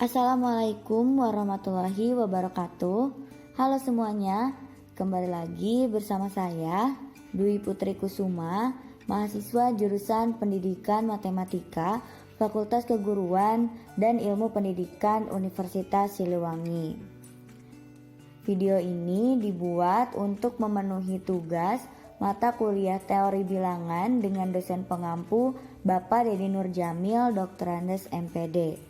Assalamualaikum warahmatullahi wabarakatuh. Halo semuanya, kembali lagi bersama saya Dwi Putri Kusuma, mahasiswa jurusan Pendidikan Matematika, Fakultas Keguruan dan Ilmu Pendidikan Universitas Siliwangi. Video ini dibuat untuk memenuhi tugas mata kuliah teori bilangan dengan dosen pengampu Bapak Dedi Nurjamil, Dr.Andes MPD.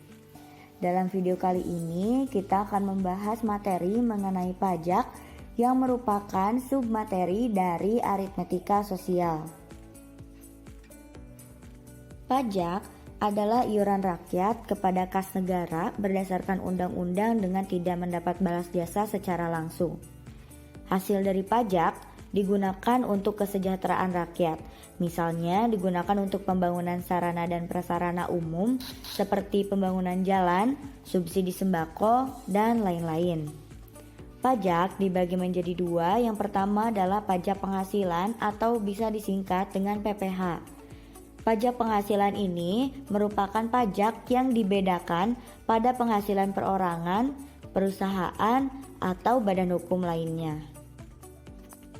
Dalam video kali ini kita akan membahas materi mengenai pajak yang merupakan submateri dari aritmetika sosial. Pajak adalah iuran rakyat kepada kas negara berdasarkan undang-undang dengan tidak mendapat balas jasa secara langsung. Hasil dari pajak digunakan untuk kesejahteraan rakyat, misalnya digunakan untuk pembangunan sarana dan prasarana umum seperti pembangunan jalan, subsidi sembako, dan lain-lain. Pajak dibagi menjadi dua, yang pertama adalah pajak penghasilan atau bisa disingkat dengan PPh. Pajak penghasilan ini merupakan pajak yang dibedakan pada penghasilan perorangan, perusahaan, atau badan hukum lainnya.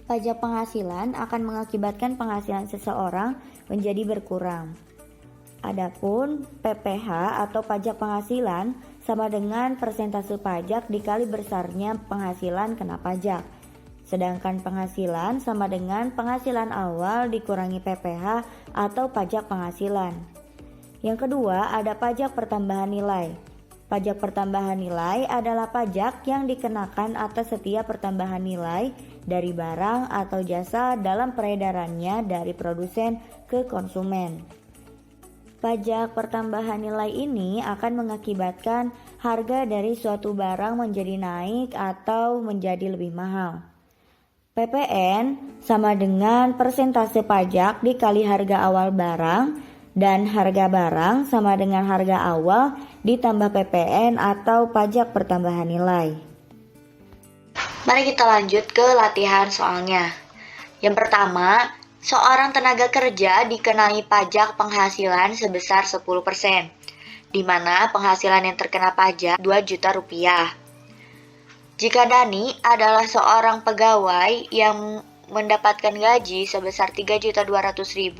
Pajak penghasilan akan mengakibatkan penghasilan seseorang menjadi berkurang. Adapun PPh atau pajak penghasilan sama dengan persentase pajak dikali besarnya penghasilan kena pajak. Sedangkan penghasilan sama dengan penghasilan awal dikurangi PPh atau pajak penghasilan. Yang kedua ada pajak pertambahan nilai. Pajak pertambahan nilai adalah pajak yang dikenakan atas setiap pertambahan nilai dari barang atau jasa dalam peredarannya dari produsen ke konsumen. Pajak pertambahan nilai ini akan mengakibatkan harga dari suatu barang menjadi naik atau menjadi lebih mahal. PPN sama dengan persentase pajak dikali harga awal barang, dan harga barang sama dengan harga awal ditambah PPN atau pajak pertambahan nilai. Mari kita lanjut ke latihan soalnya. Yang pertama, seorang tenaga kerja dikenai pajak penghasilan sebesar 10%, di mana penghasilan yang terkena pajak 2 juta rupiah. Jika Dani adalah seorang pegawai yang mendapatkan gaji sebesar 3.200.000,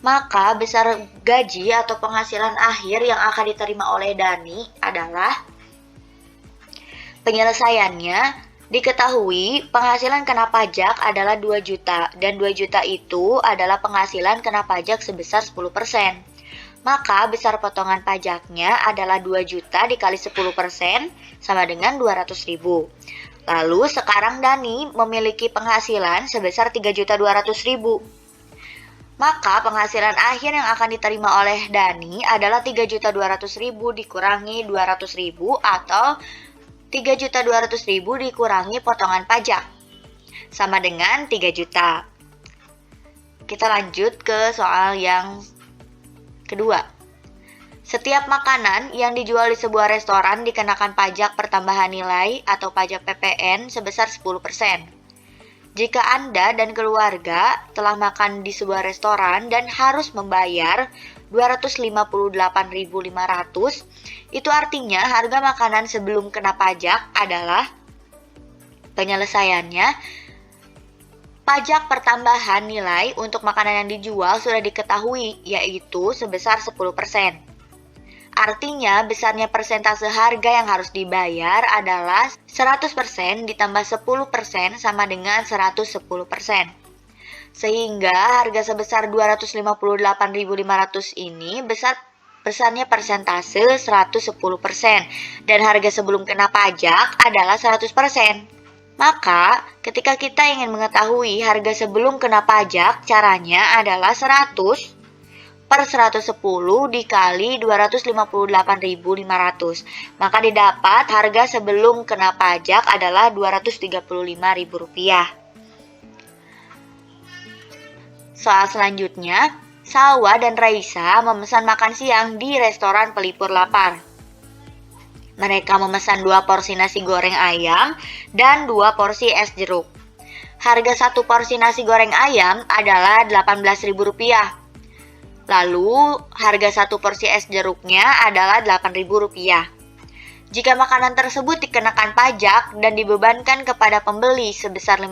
maka besar gaji atau penghasilan akhir yang akan diterima oleh Dani adalah penyelesaiannya. Diketahui penghasilan kena pajak adalah 2 juta dan 2 juta itu adalah penghasilan kena pajak sebesar 10%. Maka besar potongan pajaknya adalah 2 juta dikali 10% sama dengan 200.000. Lalu sekarang Dani memiliki penghasilan sebesar 3.200.000. Maka penghasilan akhir yang akan diterima oleh Dani adalah 3.200.000 dikurangi 200.000 atau 3.200.000 dikurangi potongan pajak sama dengan 3 juta. Kita lanjut ke soal yang kedua. Setiap makanan yang dijual di sebuah restoran dikenakan pajak pertambahan nilai atau pajak PPN sebesar 10%. Jika Anda dan keluarga telah makan di sebuah restoran dan harus membayar 258.500, itu artinya harga makanan sebelum kena pajak adalah penyelesaiannya. Pajak pertambahan nilai untuk makanan yang dijual sudah diketahui, yaitu sebesar 10%. Artinya besarnya persentase harga yang harus dibayar adalah 100% ditambah 10% sama dengan 110%. Sehingga harga sebesar 258.500 ini besarnya persentase 110% dan harga sebelum kena pajak adalah 100%. Maka ketika kita ingin mengetahui harga sebelum kena pajak, caranya adalah 100 per 110 dikali 258.500. Maka didapat harga sebelum kena pajak adalah Rp235.000. Soal selanjutnya, Salwa dan Raisa memesan makan siang di restoran Pelipur Lapar. Mereka memesan 2 porsi nasi goreng ayam dan 2 porsi es jeruk. Harga 1 porsi nasi goreng ayam adalah Rp18.000. Lalu harga 1 porsi es jeruknya adalah Rp8.000. Jika makanan tersebut dikenakan pajak dan dibebankan kepada pembeli sebesar 5%,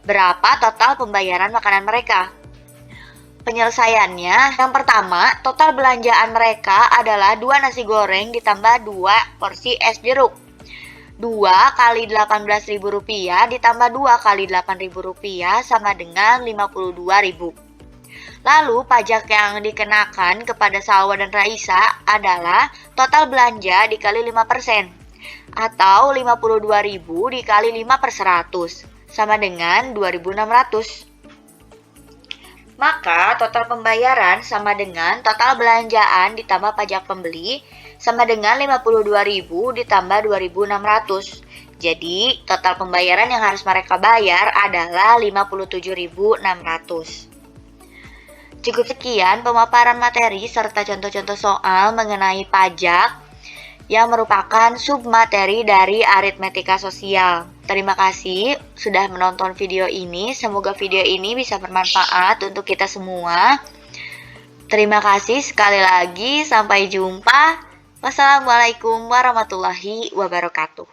berapa total pembayaran makanan mereka? Penyelesaiannya, yang pertama, total belanjaan mereka adalah 2 nasi goreng ditambah 2 porsi es jeruk. 2 kali Rp18.000 ditambah 2 kali Rp8.000 sama dengan Rp52.000. Lalu pajak yang dikenakan kepada Salwa dan Raisa adalah total belanja dikali 5%, atau Rp52.000 dikali 5/100, sama dengan Rp2.600. Maka total pembayaran sama dengan total belanjaan ditambah pajak pembeli sama dengan Rp52.000 ditambah Rp2.600. Jadi total pembayaran yang harus mereka bayar adalah Rp57.600. Cukup sekian pemaparan materi serta contoh-contoh soal mengenai pajak yang merupakan submateri dari aritmetika sosial. Terima kasih sudah menonton video ini. Semoga video ini bisa bermanfaat untuk kita semua. Terima kasih sekali lagi. Sampai jumpa. Wassalamualaikum warahmatullahi wabarakatuh.